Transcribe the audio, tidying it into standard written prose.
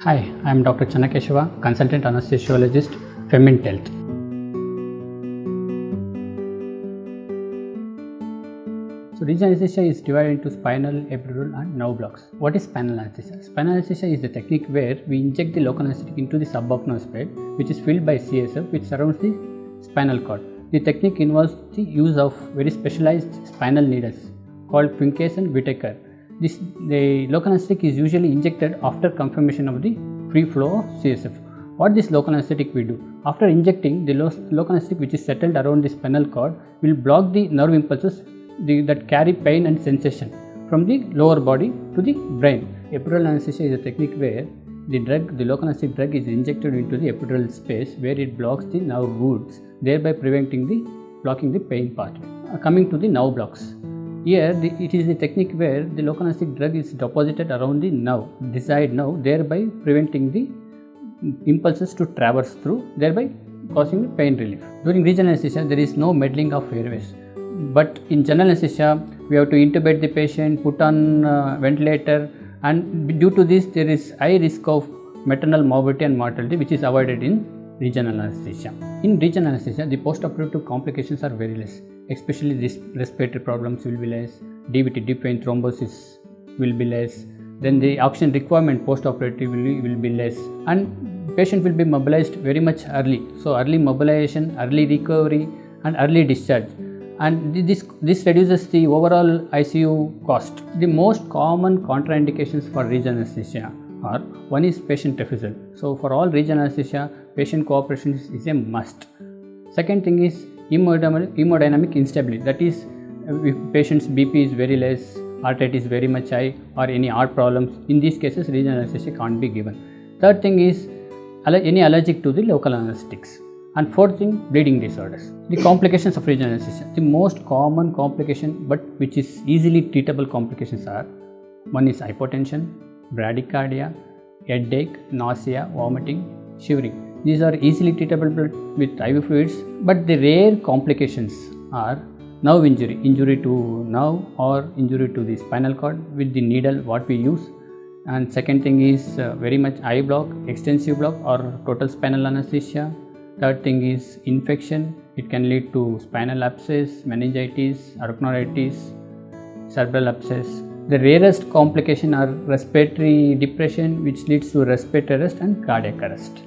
Hi, I am Dr. Channakeshava, consultant anesthesiologist, Femin Health. So, regional anesthesia is divided into spinal, epidural, and nerve blocks. What is spinal anesthesia? Spinal anesthesia is the technique where we inject the local anesthetic into the subaqueous bed, which is filled by CSF, which surrounds the spinal cord. The technique involves the use of very specialized spinal needles called Quincke's and Whitaker. The local anesthetic is usually injected after confirmation of the free flow of CSF. What this local anesthetic will do? After injecting, the local anesthetic which is settled around the spinal cord will block the nerve impulses that carry pain and sensation from the lower body to the brain. Epidural anesthesia is a technique where the local anesthetic drug is injected into the epidural space where it blocks the nerve roots, thereby blocking the pain pathway. Coming to the nerve blocks. Here, it is the technique where the local anesthetic drug is deposited around the nerve, desired nerve, thereby preventing the impulses to traverse through, thereby causing the pain relief. During regional anesthesia, there is no meddling of airways. But in general anesthesia, we have to intubate the patient, put on ventilator, and due to this, there is high risk of maternal morbidity and mortality, which is avoided in regional anesthesia. In regional anesthesia, the post-operative complications are very less, especially this respiratory problems will be less, DVT, deep vein thrombosis will be less, then the oxygen requirement post-operatively will be less, and patient will be mobilized very much early. So early mobilization, early recovery, and early discharge. And this reduces the overall ICU cost. The most common contraindications for regional anesthesia are: one is patient refusal. So for all regional anesthesia, patient cooperation is a must. Second thing is hemodynamic instability. That is, if patient's BP is very less, heart rate is very much high, or any heart problems, in these cases regional anesthesia can't be given. Third thing is any allergic to the local anesthetics. And fourth thing, bleeding disorders. The complications of regional anesthesia. The most common complication, but which is easily treatable complications are: one is hypotension, bradycardia, headache, nausea, vomiting, shivering. These are easily treatable with IV fluids, but the rare complications are nerve injury, injury to nerve or injury to the spinal cord with the needle what we use. And second thing is very much eye block, extensive block or total spinal anesthesia. Third thing is infection. It can lead to spinal abscess, meningitis, arachnoiditis, cerebral abscess. The rarest complication are respiratory depression, which leads to respiratory arrest and cardiac arrest.